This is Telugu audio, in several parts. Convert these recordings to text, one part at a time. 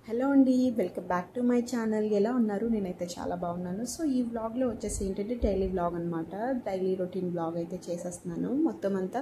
హలో అండి, welcome back to my channel. ఎలా ఉన్నారు? నేనైతే చాలా బాగున్నాను. సో ఈ వ్లాగ్లో వచ్చేసి ఏంటంటే డైలీ వ్లాగ్ అనమాట. డైలీ రొటీన్ వ్లాగ్ అయితే చేసేస్తున్నాను. మొత్తం అంతా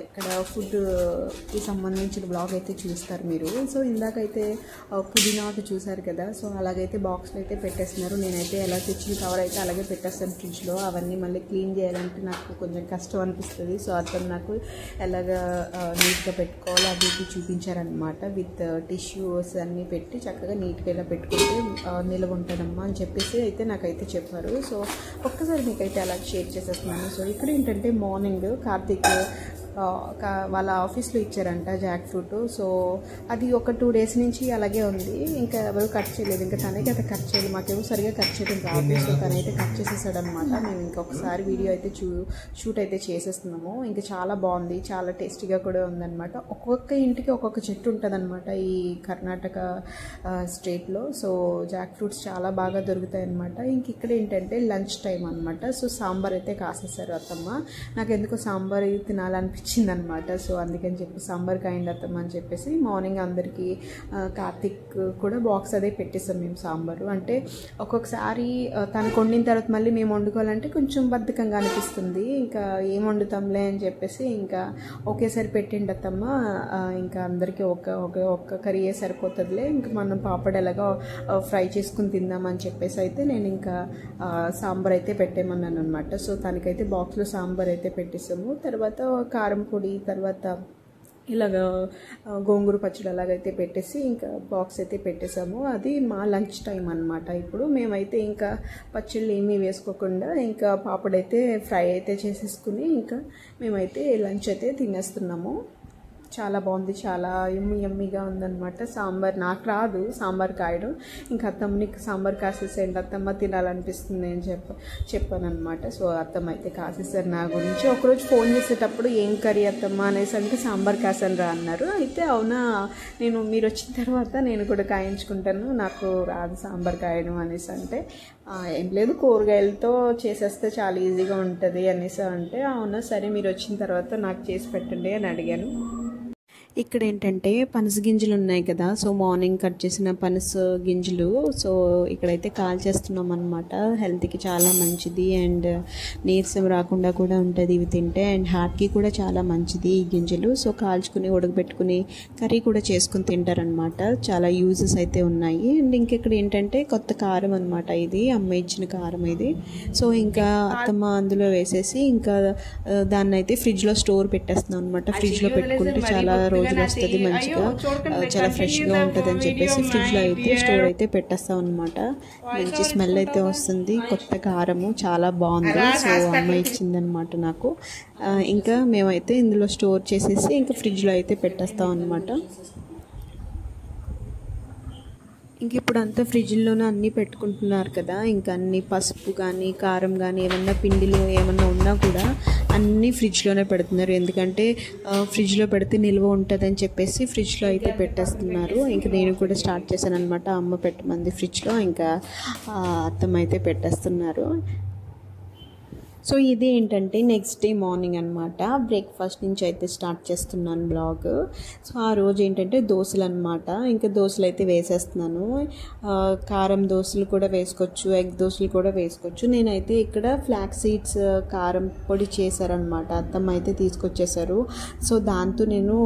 ఇక్కడ ఫుడ్కి సంబంధించిన వ్లాగ్ అయితే చూస్తారు మీరు. సో ఇందాకైతే పుదీనాకు చూసారు కదా. సో అలాగైతే బాక్స్లో అయితే పెట్టేస్తున్నారు. నేనైతే ఎలా తెచ్చిన కవర్ అయితే అలాగే పెట్టేస్తాను ఫ్రిడ్జ్లో. అవన్నీ మళ్ళీ క్లీన్ చేయాలంటే నాకు కొంచెం కష్టం అనిపిస్తుంది. సో అతను నాకు ఎలాగా నీట్గా పెట్టుకోవాలో అది చూపించారనమాట. విత్ టిష్యూస్ అన్నీ పెట్టి చక్కగా నీట్గా ఇలా పెట్టుకుంటే నిల్వ ఉంటుందమ్మా అని చెప్పేసి అయితే నాకైతే చెప్పారు. సో ఒక్కసారి మీకైతే అలా షేర్ చేసేస్తున్నాను. సో ఇక్కడ ఏంటంటే మార్నింగ్ కార్తీక్ వాళ్ళ ఆఫీస్లో ఇచ్చారంట జాక్ ఫ్రూట్. సో అది ఒక 2 days నుంచి అలాగే ఉంది. ఇంకా ఎవరు కట్ చేయలేదు. ఇంకా తనకి అయితే కట్ చేయలేదు. మాకేమో సరిగా కట్ చేయడం రాదు. సో తనైతే కట్ చేసేసాడు అనమాట. మేము ఇంకొకసారి వీడియో అయితే షూట్ అయితే చేసేస్తున్నాము. ఇంకా చాలా బాగుంది, చాలా టేస్టీగా కూడా ఉందన్నమాట. ఒక్కొక్క ఇంటికి ఒక్కొక్క చెట్టు ఉంటుంది అనమాట ఈ కర్ణాటక స్టేట్లో. సో జాక్ ఫ్రూట్స్ చాలా బాగా దొరుకుతాయి అనమాట. ఇంక ఇక్కడ ఏంటంటే లంచ్ టైం అనమాట. సో సాంబార్ అయితే కాసేసారు అత్తమ్మ. నాకు ఎందుకో సాంబార్ తినాలనిపించిందనమాట. సో అందుకని చెప్పి సాంబార్ కాయండి అత్తమ్మ అని చెప్పేసి మార్నింగ్ అందరికీ కార్తీక్ కూడా బాక్స్ అదే పెట్టేస్తాం మేము సాంబారు. అంటే ఒక్కొక్కసారి తనకు వండిన తర్వాత మళ్ళీ మేము వండుకోవాలంటే కొంచెం బద్ధకంగా అనిపిస్తుంది. ఇంకా ఏం వండుతాంలే అని చెప్పేసి ఇంకా ఒకేసారి పెట్టిండి అత్తమ్మ. ఇంకా అందరికీ ఒక్క కర్రీ సరిపోతుందిలే, ఇంకా మనం పాపడ్ ఎలాగో ఫ్రై చేసుకుని తిందామని చెప్పేసి అయితే నేను ఇంకా సాంబార్ అయితే పెట్టేమన్నాను అనమాట. సో తనకైతే బాక్స్లో సాంబార్ అయితే పెట్టేసాము. తర్వాత కారం పొడి, తర్వాత ఇలాగ గోంగూర పచ్చడి అలాగైతే పెట్టేసి ఇంకా బాక్స్ అయితే పెట్టేసాము. అది మా లంచ్ టైం అనమాట. ఇప్పుడు మేమైతే ఇంకా పచ్చళ్ళు ఏమీ వేసుకోకుండా ఇంకా పాపడైతే ఫ్రై అయితే చేసేసుకుని ఇంకా మేమైతే లంచ్ అయితే తినేస్తున్నాము. చాలా బాగుంది, చాలా యమ్మీగా ఉందన్నమాట. సాంబార్ నాకు రాదు సాంబార్ కాయడం. ఇంకా అత్తమ్మ నీకు సాంబార్ కాసేసేయండి అత్తమ్మ తినాలనిపిస్తుంది అని చెప్పాను అనమాట. సో అత్తమ్మ అయితే కాసేసారు నా గురించి. ఒకరోజు ఫోన్ చేసేటప్పుడు ఏం కర్రీ అత్తమ్మ అనేసి అంటే సాంబార్ కాసాను రా అన్నారు. అయితే అవునా, మీరు వచ్చిన తర్వాత నేను కూడా కాయించుకుంటాను, నాకు రాదు సాంబార్ కాయడం అనేసి అంటే ఏం లేదు కూరగాయలతో చేసేస్తే చాలా ఈజీగా ఉంటుంది అనేసి అంటే అవునా సరే మీరు వచ్చిన తర్వాత నాకు చేసి పెట్టండి అని అడిగాను. ఇక్కడ ఏంటంటే పనస గింజలు ఉన్నాయి కదా. సో మార్నింగ్ కట్ చేసిన పనస గింజలు సో ఇక్కడైతే కాల్ చేస్తున్నాం అనమాట. హెల్త్కి చాలా మంచిది అండ్ నీరసం రాకుండా కూడా ఉంటుంది ఇవి తింటే. అండ్ హార్ట్కి కూడా చాలా మంచిది ఈ గింజలు. సో కాల్చుకుని ఉడకబెట్టుకుని కర్రీ కూడా చేసుకుని తింటారనమాట. చాలా యూజెస్ అయితే ఉన్నాయి. అండ్ ఇంకెక్కడ ఏంటంటే కొత్త కారం అనమాట. ఇది అమ్మ ఇచ్చిన కారం ఇది. సో ఇంకా అత్తమ్మ అందులో వేసేసి ఇంకా దాన్ని అయితే ఫ్రిడ్జ్లో స్టోర్ పెట్టేస్తున్నాం అనమాట. ఫ్రిడ్జ్లో పెట్టుకుంటే చాలా రోజులు వస్తుంది, మంచిగా చాలా ఫ్రెష్గా ఉంటుంది అని చెప్పేసి ఫ్రిడ్జ్లో అయితే స్టోర్ అయితే పెట్టేస్తాం అనమాట. మంచి స్మెల్ అయితే వస్తుంది. కొత్త కారము చాలా బాగుంది. సో అమ్మ ఇచ్చిందనమాట నాకు. ఇంకా మేమైతే ఇందులో స్టోర్ చేసేసి ఇంకా ఫ్రిడ్జ్లో అయితే పెట్టేస్తాం అనమాట. ఇంక ఇప్పుడు అంతా ఫ్రిడ్జ్లోనే అన్నీ పెట్టుకుంటున్నారు కదా. ఇంకా అన్ని పసుపు కానీ కారం కానీ ఏమన్నా పిండిలు ఏమన్నా ఉన్నా కూడా అన్నీ ఫ్రిడ్జ్లోనే పెడుతున్నారు. ఎందుకంటే ఫ్రిడ్జ్లో పెడితే నిల్వ ఉంటుందని చెప్పేసి ఫ్రిడ్జ్లో అయితే పెట్టేస్తున్నారు. ఇంకా నేను కూడా స్టార్ట్ చేశాను అనమాట. అమ్మ పెట్టమంది ఫ్రిడ్జ్లో, ఇంకా అత్తమ్మ అయితే పెట్టేస్తున్నారు. సో ఇది ఏంటంటే నెక్స్ట్ డే మార్నింగ్ అనమాట. బ్రేక్ఫాస్ట్ నుంచి అయితే స్టార్ట్ చేస్తున్నాను బ్లాగ్. సో ఆ రోజు ఏంటంటే దోశలు అనమాట. ఇంకా దోశలు అయితే వేసేస్తున్నాను. కారం దోశలు కూడా వేసుకోవచ్చు, ఎగ్ దోశలు కూడా వేసుకోవచ్చు. నేనైతే ఇక్కడ ఫ్లాక్ సీడ్స్ కారం పొడి చేశారనమాట. అత్తమ్మ అయితే తీసుకొచ్చేసారు. సో దాంతో నేను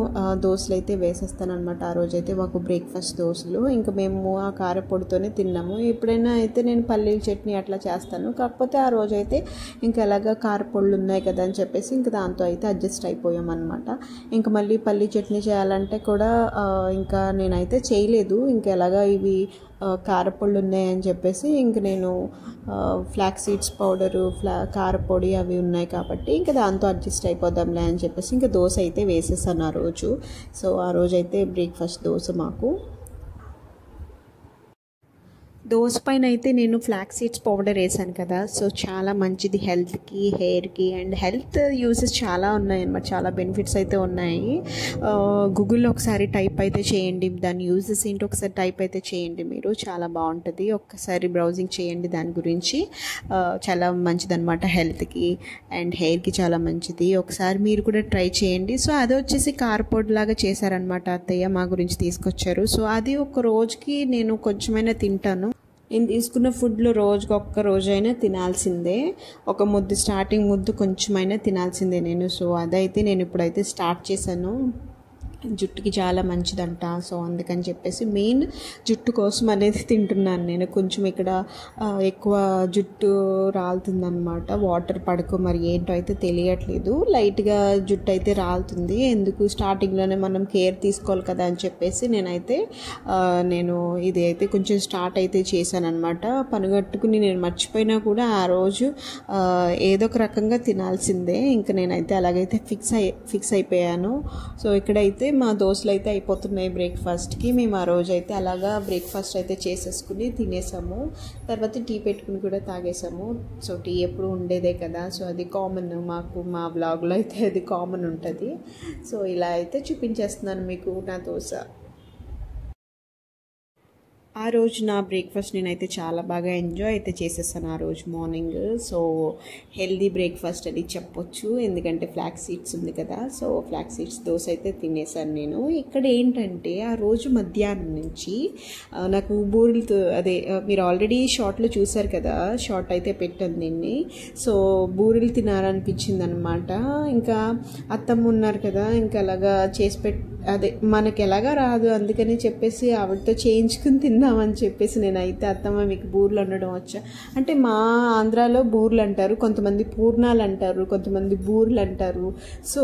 దోశలు అయితే వేసేస్తాను అనమాట. ఆ రోజైతే మాకు బ్రేక్ఫాస్ట్ దోశలు. ఇంకా మేము ఆ కారం పొడితోనే తిన్నాము. ఎప్పుడైనా అయితే నేను పల్లీల చట్నీ అట్లా చేస్తాను. కాకపోతే ఆ రోజైతే ఇంకా ఎలాగా కారపొళ్ళు ఉన్నాయి కదా అని చెప్పేసి ఇంకా దాంతో అయితే అడ్జస్ట్ అయిపోయాం అనమాట. ఇంకా మళ్ళీ పల్లీ చట్నీ చేయాలంటే కూడా ఇంకా నేనైతే చేయలేదు. ఇంకా ఎలాగా ఇవి కారపొళ్ళు ఉన్నాయని చెప్పేసి ఇంక నేను ఫ్లాక్ సీడ్స్ పౌడరు కారపొడి అవి ఉన్నాయి కాబట్టి ఇంకా దాంతో అడ్జస్ట్ అయిపోదాంలే అని చెప్పేసి ఇంకా దోశ అయితే వేసేసాను ఆ రోజు. సో ఆ రోజు అయితే బ్రేక్ఫాస్ట్ దోశ మాకు. దోస పైన అయితే నేను ఫ్లాక్స్ సీడ్స్ పౌడర్ వేసాను కదా, సో చాలా మంచిది హెల్త్కి, హెయిర్కి, అండ్ హెల్త్ యూసెస్ చాలా ఉన్నాయి అన్నమాట, చాలా బెనిఫిట్స్ అయితే ఉన్నాయి. గూగుల్లో ఒకసారి టైప్ అయితే చేయండి, దాని యూజెస్ ఏంటో ఒకసారి టైప్ అయితే చేయండి మీరు, చాలా బాగుంటుంది. ఒక్కసారి బ్రౌజింగ్ చేయండి దాని గురించి. చాలా మంచిదన్నమాట హెల్త్కి అండ్ హెయిర్కి, చాలా మంచిది. ఒకసారి మీరు కూడా ట్రై చేయండి. సో అది వచ్చేసి కారపొడి లాగా చేశారనమాట అత్తయ్య, మా గురించి తీసుకొచ్చారు. సో అది ఒక రోజుకి నేను కొంచెమైనా తింటాను. నేను తీసుకున్న ఫుడ్లో రోజుకి ఒక్క రోజైనా తినాల్సిందే, ఒక ముద్దు, స్టార్టింగ్ ముద్దు కొంచెమైనా తినాల్సిందే నేను. సో అదైతే నేను ఇప్పుడైతే స్టార్ట్ చేశాను. జుట్టుకి చాలా మంచిదంట, సో అందుకని చెప్పేసి మెయిన్ జుట్టు కోసం అనేది తింటున్నాను నేను. కొంచెం ఇక్కడ ఎక్కువ జుట్టు రాలుతుందన్నమాట, వాటర్ పడుకో మరి ఏంటో అయితే తెలియట్లేదు, లైట్గా జుట్టు అయితే రాలుతుంది. ఎందుకు స్టార్టింగ్లోనే మనం కేర్ తీసుకోవాలి కదా అని చెప్పేసి నేను ఇది అయితే కొంచెం స్టార్ట్ అయితే చేశాను అనమాట. పనిగట్టుకుని నేను మర్చిపోయినా కూడా ఆ రోజు ఏదో ఒక రకంగా తినాల్సిందే. ఇంకా నేనైతే అలాగైతే ఫిక్స్ అయిపోయాను. సో ఇక్కడైతే మా దోశలు అయితే అయిపోతున్నాయి బ్రేక్ఫాస్ట్కి. మేము ఆ రోజు అయితే అలాగా బ్రేక్ఫాస్ట్ అయితే చేసేసుకుని తినేసాము. తర్వాత టీ పెట్టుకుని కూడా తాగేసాము. సో టీ ఎప్పుడు ఉండేదే కదా, సో అది కామన్ మాకు, మా బ్లాగ్లో అయితే అది కామన్ ఉంటుంది. సో ఇలా అయితే చూపించేస్తున్నాను మీకు నా దోశ. ఆ రోజు నా బ్రేక్ఫాస్ట్ నేనైతే చాలా బాగా ఎంజాయ్ అయితే చేసేసాను ఆ రోజు మార్నింగ్. సో హెల్దీ బ్రేక్ఫాస్ట్ అని చెప్పొచ్చు, ఎందుకంటే ఫ్లాక్స్ సీడ్స్ ఉంది కదా, సో ఫ్లాక్స్ సీడ్స్ దోశ అయితే తినేసాను నేను. ఇక్కడ ఏంటంటే ఆ రోజు మధ్యాహ్నం నుంచి నాకు బూరెలతో, అదే మీరు ఆల్రెడీ షార్ట్లో చూసారు కదా, షార్ట్ అయితే పెట్టాను దీన్ని. సో బూరెలు తినాలనిపించింది అనమాట. ఇంకా అత్తమ్మ ఉన్నారు కదా, ఇంకా అలాగా చేసి అదే మనకి ఎలాగా రాదు, అందుకని చెప్పేసి ఆవిడతో చేయించుకుని తిందామని చెప్పేసి నేనైతే, అత్తమ్మ మీకు బూరెలు వండడం వచ్చా అంటే, మా ఆంధ్రాలో బూరెలు అంటారు, కొంతమంది పూర్ణాలు అంటారు, కొంతమంది బూరెలు అంటారు. సో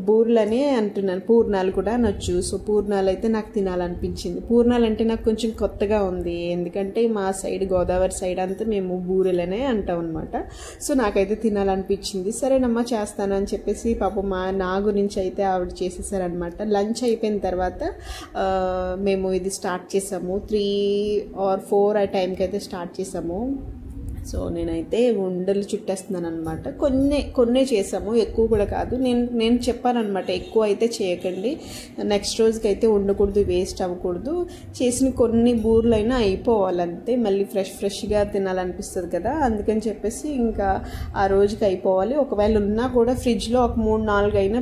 బూరెలనే అంటున్నాను, పూర్ణాలు కూడా అనొచ్చు. సో పూర్ణాలు అయితే నాకు తినాలనిపించింది. పూర్ణాలు అంటే నాకు కొంచెం కొత్తగా ఉంది, ఎందుకంటే మా సైడ్, గోదావరి సైడ్ అంతా మేము బూరెలనే అంటాం అనమాట. సో నాకైతే తినాలనిపించింది. సరేనమ్మా చేస్తాను అని చెప్పేసి పాపం నా గురించి అయితే ఆవిడ చేసేసారనమాట. లంచ్ అయిపోయిన తర్వాత మేము ఇది స్టార్ట్ చేసాము. 3 or 4 ఆ టైంకి అయితే స్టార్ట్ చేసాము. సో నేనైతే ఉండలు చుట్టేస్తున్నాను అనమాట. కొన్ని చేసాము, ఎక్కువ కూడా కాదు. నేను చెప్పానమాట, ఎక్కువ అయితే చేయకండి, నెక్స్ట్ రోజుకి అయితే ఉండకూడదు, వేస్ట్ అవ్వకూడదు, చేసిన కొన్ని బూరెలైనా అయిపోవాలంతే, మళ్ళీ ఫ్రెష్గా తినాలనిపిస్తుంది కదా, అందుకని చెప్పేసి ఇంకా ఆ రోజుకి అయిపోవాలి. ఒకవేళ ఉన్నా కూడా ఫ్రిడ్జ్లో ఒక 3-4 అయినా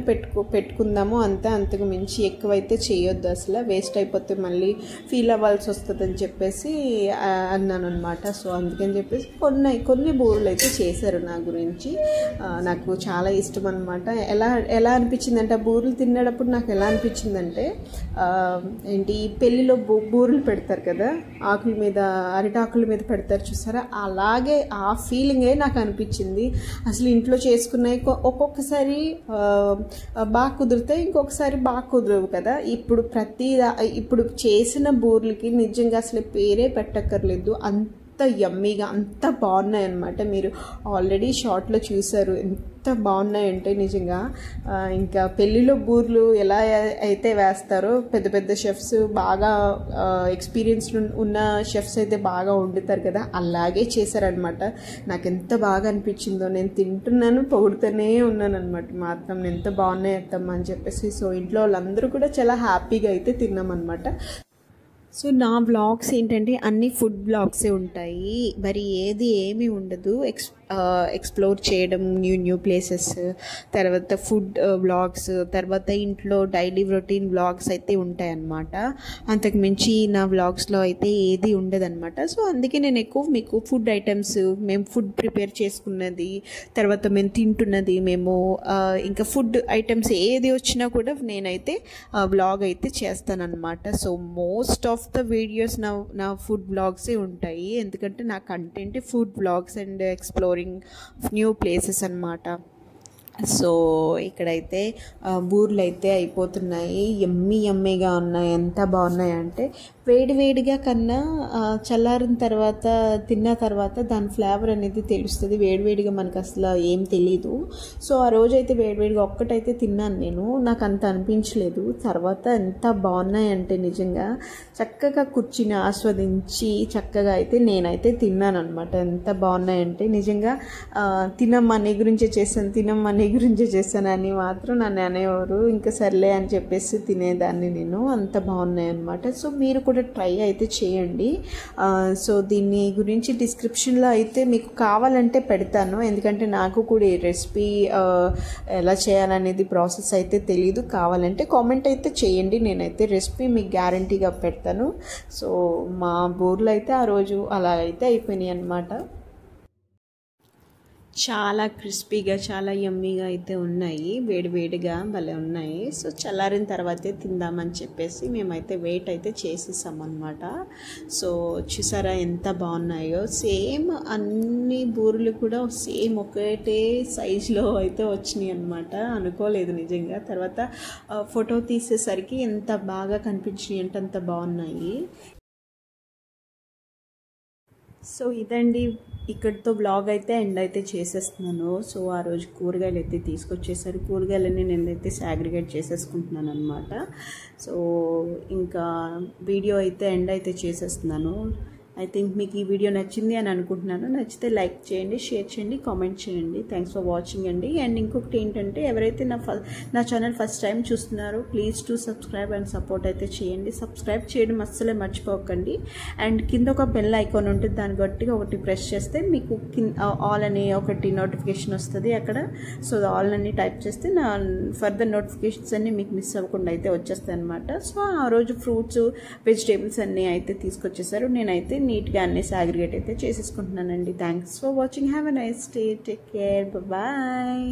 పెట్టుకుందాము అంతే, అంతకు మించి ఎక్కువైతే చేయొద్దు, అసలు వేస్ట్ అయిపోతే మళ్ళీ ఫీల్ అవ్వాల్సి వస్తుందని చెప్పేసి అన్నాను అనమాట. సో అందుకని చెప్పేసి కొన్ని బూరెలు అయితే చేశారు నా గురించి. నాకు చాలా ఇష్టం అనమాట. ఎలా అనిపించిందంటే, ఆ బూరెలు తినేటప్పుడు నాకు ఎలా అనిపించిందంటే, ఏంటి పెళ్ళిలో బూరెలు పెడతారు కదా, ఆకుల మీద, అరిటాకుల మీద పెడతారు చూసారా, అలాగే ఆ ఫీలింగే నాకు అనిపించింది. అసలు ఇంట్లో చేసుకున్నాయి ఒక్కొక్కసారి బాగా కుదురుతాయి, ఇంకొకసారి బాగా కుదరవు కదా. ఇప్పుడు చేసిన బూరెలకి నిజంగా అసలు పేరే పెట్టక్కర్లేదు, అంత యమ్మీగా అంత బాగున్నాయి అన్నమాట. మీరు ఆల్రెడీ షార్ట్లో చూసారు ఎంత బాగున్నాయంటే నిజంగా. ఇంకా పెళ్ళిలో బూర్లు ఎలా అయితే వేస్తారో, పెద్ద షెఫ్స్, బాగా ఎక్స్పీరియన్స్ ఉన్న షెఫ్స్ అయితే బాగా వండుతారు కదా, అలాగే చేశారనమాట. నాకు ఎంత బాగా అనిపించిందో, నేను తింటున్నాను, పొగుడుతూనే ఉన్నాను అనమాట. మా అత్తమ్మ ఎంత బాగున్నాయి అత్తమ్మ అని చెప్పేసి. సో ఇంట్లో వాళ్ళందరూ కూడా చాలా హ్యాపీగా అయితే తిన్నామన్నమాట. సో నా వ్లాగ్స్ ఏంటంటే అన్ని ఫుడ్ వ్లాగ్సే ఉంటాయి, మరి ఏమీ ఉండదు. ఎక్స్ప్లోర్ చేయడం, న్యూ ప్లేసెస్, తర్వాత ఫుడ్ వ్లాగ్స్, తర్వాత ఇంట్లో డైలీ రొటీన్ వ్లాగ్స్ అయితే ఉంటాయన్నమాట. అంతకుమించి నా వ్లాగ్స్లో అయితే ఏది ఉండదన్నమాట. సో అందుకే నేను ఎక్కువ మీకు ఫుడ్ ఐటమ్స్, మేము ఫుడ్ ప్రిపేర్ చేసుకున్నది, తర్వాత మేము తింటున్నది, మేము ఇంకా ఫుడ్ ఐటమ్స్ ఏది వచ్చినా కూడా నేనైతే వ్లాగ్ అయితే చేస్తానన్నమాట. So most of the videos నా ఫుడ్ వ్లాగ్సే ఉంటాయి, ఎందుకంటే నా content food vlogs and exploring new places అన్నమాట. సో ఇక్కడైతే బూర్లు అయితే అయిపోతున్నాయి. యమ్మీగా ఉన్నాయి. ఎంత బాగున్నాయి అంటే వేడివేడిగా కన్నా చల్లారిన తర్వాత తిన్న తర్వాత దాని ఫ్లేవర్ అనేది తెలుస్తుంది. వేడివేడిగా మనకు అసలు ఏం తెలీదు. సో ఆ రోజైతే వేడివేడిగా ఒక్కటైతే తిన్నాను నేను. నాకు అంత అనిపించలేదు. తర్వాత ఎంత బాగున్నాయంటే నిజంగా చక్కగా కూర్చుని ఆస్వాదించి చక్కగా అయితే నేనైతే తిన్నాను అనమాట. ఎంత బాగున్నాయంటే నిజంగా తినమ్మా నీ గురించే చేశాను అని మాత్రం నన్ను అనేవారు. ఇంకా సర్లే అని చెప్పేసి తినేదాన్ని నేను. అంత బాగున్నాయి అనమాట. సో మీరు కూడా ట్రై అయితే చేయండి. సో దీని గురించి డిస్క్రిప్షన్లో అయితే మీకు కావాలంటే పెడతాను. ఎందుకంటే నాకు కూడా ఈ రెసిపీ ఎలా చేయాలనేది ప్రాసెస్ అయితే తెలీదు. కావాలంటే కామెంట్ అయితే చేయండి. నేనైతే రెసిపీ మీకు గ్యారంటీగా పెడతాను. సో మా బూర్లు అయితే ఆ రోజు అలా అయితే అయిపోయినాయి అనమాట. చాలా క్రిస్పీగా చాలా యమ్మీగా అయితే ఉన్నాయి. వేడివేడిగా భలే ఉన్నాయి. సో చల్లారిన తర్వాతే తిందామని చెప్పేసి మేమైతే వెయిట్ అయితే చేసేసామన్నమాట. సో చూసారా ఎంత బాగున్నాయో. సేమ్ అన్ని బూరెలు కూడా సేమ్ ఒకటే సైజులో అయితే వచ్చినాయి అనమాట. అనుకోలేదు నిజంగా. తర్వాత ఫోటో తీసేసరికి ఎంత బాగా కనిపించినాయి అంటే అంత బాగున్నాయి. సో ఇదండి, ఇక్కడితో బ్లాగ్ అయితే ఎండ్ అయితే చేసేస్తున్నాను. సో ఆ రోజు కూరగాయలు అయితే తీసుకొచ్చేసరికి కూరగాయలన్నీ నేనైతే సాగ్రిగేట్ చేసేసుకుంటున్నాను అనమాట. సో ఇంకా వీడియో అయితే ఎండ్ అయితే చేసేస్తున్నాను. ఐ థింక్ మీకు ఈ వీడియో నచ్చింది అని అనుకుంటున్నాను. నచ్చితే లైక్ చేయండి, షేర్ చేయండి, కామెంట్ చేయండి. థ్యాంక్స్ ఫర్ వాచింగ్ అండి. అండ్ ఇంకొకటి ఏంటంటే ఎవరైతే నా ఛానల్ ఫస్ట్ టైం చూస్తున్నారో please to subscribe and support అయితే చేయండి. సబ్స్క్రైబ్ చేయడం అస్సలే మర్చిపోకండి. అండ్ కింద ఒక బెల్ ఐకాన్ ఉంటుంది, దాన్ని గట్టిగా ఒకటి ప్రెస్ చేస్తే మీకు ఆల్ అని ఒకటి నోటిఫికేషన్ వస్తుంది అక్కడ. సో ఆల్ అని టైప్ చేస్తే నా ఫర్దర్ నోటిఫికేషన్స్ అన్నీ మీకు మిస్ అవ్వకుండా అయితే వచ్చేస్తాయి అనమాట. సో ఆ రోజు ఫ్రూట్స్ వెజిటేబుల్స్ అన్నీ అయితే తీసుకొచ్చేసారు. నేనైతే నీట్గా అన్ని సాగ్రిగేట్ అయితే చేసేసుకుంటున్నానండి. Thanks for watching. Have a nice day. Take care. Bye.